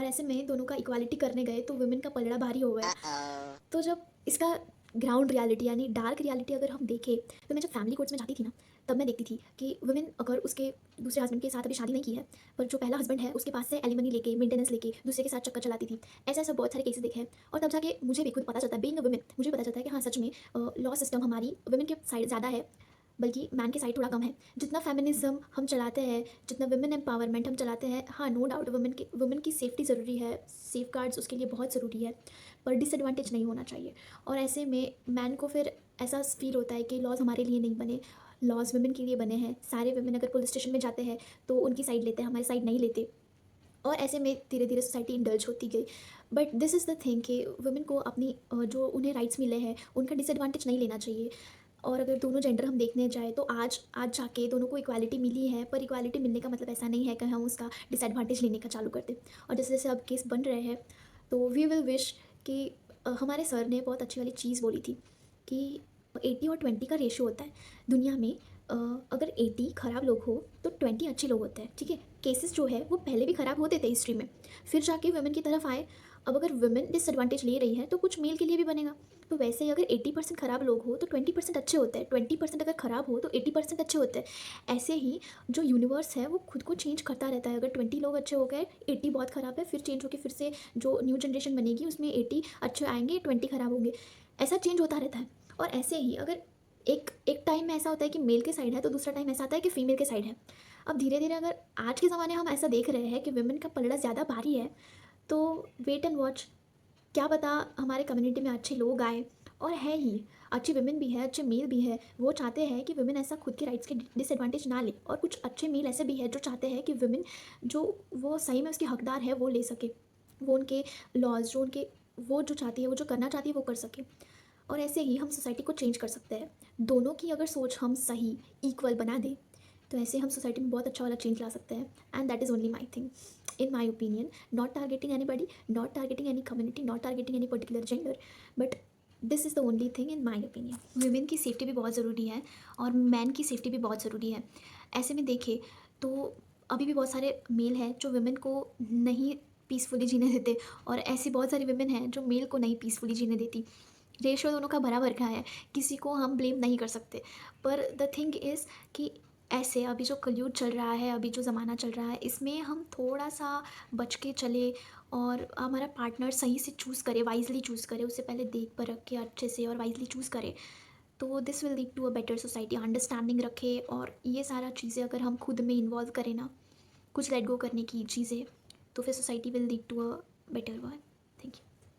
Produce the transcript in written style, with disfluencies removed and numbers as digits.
ऐसे में दोनों का इक्वालिटी करने गए तो वुमेन का पलड़ा भारी हो गया। Uh-oh. तो जब इसका ग्राउंड रियलिटी यानी डार्क रियलिटी अगर हम देखें, तो मैं जब फैमिली कोर्ट्स में जाती थी ना, तब मैं देखती थी कि वुमेन अगर उसके दूसरे हस्बैंड के साथ अभी शादी नहीं की है, पर जो पहला हस्बैंड है उसके पास से एलिमनी लेके, मेंटेनेंस लेके दूसरे के साथ चक्कर चलाती थी। ऐसा-ऐसा बहुत सारे केसेस देखे हैं और तब जाके मुझे भी खुद पता चलता है, बीइंग अ वुमेन मुझे पता चलता है कि हाँ, सच में लॉ सिस्टम हमारी वुमेन के साइड ज़्यादा है, बल्कि मैन की साइड थोड़ा कम है। जितना फेमिनिज़्म हम चलाते हैं, जितना वुमेन एम्पावरमेंट हम चलाते हैं, हाँ, नो डाउट वुमेन की सेफ्टी ज़रूरी है, सेफगार्ड्स उसके लिए बहुत ज़रूरी है, पर डिसएडवांटेज नहीं होना चाहिए। और ऐसे में मैन को फिर ऐसा फ़ील होता है कि लॉज़ हमारे लिए नहीं बने, लॉज़ वुमेन के लिए बने हैं। सारे वुमेन अगर पुलिस स्टेशन में जाते हैं, तो उनकी साइड लेते हैं, हमारी साइड नहीं लेते। और ऐसे में धीरे-धीरे सोसाइटी इंडल्ज होती गई। But this is the thing कि वुमेन को अपनी जो उन्हें राइट्स मिले हैं, उनका डिसएडवांटेज नहीं लेना चाहिए। और अगर दोनों जेंडर हम देखने जाएँ तो आज आज जाके दोनों को इक्वालिटी मिली है, पर इक्वालिटी मिलने का मतलब ऐसा नहीं है कि हम उसका डिसएडवांटेज लेने का चालू कर दें। और जैसे-जैसे अब केस बन रहे हैं, तो वी विल विश कि हमारे सर ने बहुत अच्छी वाली चीज़ बोली थी कि 80 और 20 का रेशियो होता है दुनिया में। अ, अगर 80 खराब लोग हो तो 20 अच्छे लोग होते हैं, ठीक है? केसेस जो है वो पहले भी खराब होते थे हिस्ट्री में, फिर जाके वुमेन की तरफ आए। अब अगर वुमेन डिसएडवांटेज ले रही है तो कुछ मेल के लिए भी बनेगा। तो वैसे ही अगर 80% खराब लोग हो तो 20% अच्छे होते हैं, 20% अगर खराब हो तो 80% अच्छे होते हैं। ऐसे ही जो यूनिवर्स है वो खुद को चेंज करता रहता है। अगर 20 लोग अच्छे हो गए, 80 बहुत खराब है, फिर चेंज होके फिर से जो न्यू जनरेशन बनेगी उसमें 80 अच्छे आएंगे, 20 खराब होंगे। ऐसा चेंज होता रहता है। और ऐसे ही अगर एक एक टाइम में ऐसा होता है कि मेल के साइड है, तो दूसरा टाइम ऐसा आता है कि फीमेल के साइड है। अब धीरे-धीरे अगर आज के ज़माने हम ऐसा देख रहे हैं कि वुमेन का पलड़ा ज़्यादा भारी है, तो वेट एंड वॉच। क्या पता हमारे कम्युनिटी में अच्छे लोग आए। और है ही, अच्छी वुमेन भी है, अच्छे मेल भी है, वो चाहते हैं कि वुमेन ऐसा खुद के राइट्स के डिसएडवांटेज ना ले। और कुछ अच्छे मेल ऐसे भी है जो चाहते हैं कि वुमेन जो वो सही में उसकी हकदार है वो ले सके, वो उनके लॉज जो उनके वो जो चाहती है, वो जो करना चाहती है वो कर सके। और ऐसे ही हम सोसाइटी को चेंज कर सकते हैं। दोनों की अगर सोच हम सही इक्वल बना दें, तो ऐसे हम सोसाइटी में बहुत अच्छा वाला चेंज ला सकते हैं। And that is only my thing, in my opinion. Not targeting any buddy, not targeting any community, not targeting any particular gender, but this is the only thing in my opinion. Women की safety भी बहुत ज़रूरी है और man की safety भी बहुत ज़रूरी है। ऐसे में देखें तो अभी भी बहुत सारे मेल हैं जो वुमेन को नहीं पीसफुली जीने देते, और ऐसी बहुत सारी वुमेन हैं जो मेल को नहीं पीसफुली जीने देती। रेशियो दोनों का बराबर का है, किसी को हम ब्लेम नहीं कर सकते। पर द थिंग इज़ कि ऐसे अभी जो कलयुग चल रहा है, अभी जो ज़माना चल रहा है, इसमें हम थोड़ा-सा बच के चलें और हमारा पार्टनर सही से चूज़ करें, वाइज़ली चूज़ करें, उससे पहले देख परख के अच्छे से और वाइज़ली चूज़ करें। तो this will lead to a better society. Understanding रखें और ये सारा चीज़ें अगर हम खुद में इन्वॉल्व करें ना, कुछ लेट गो करने की चीज़ें, तो फिर society will lead to a better one.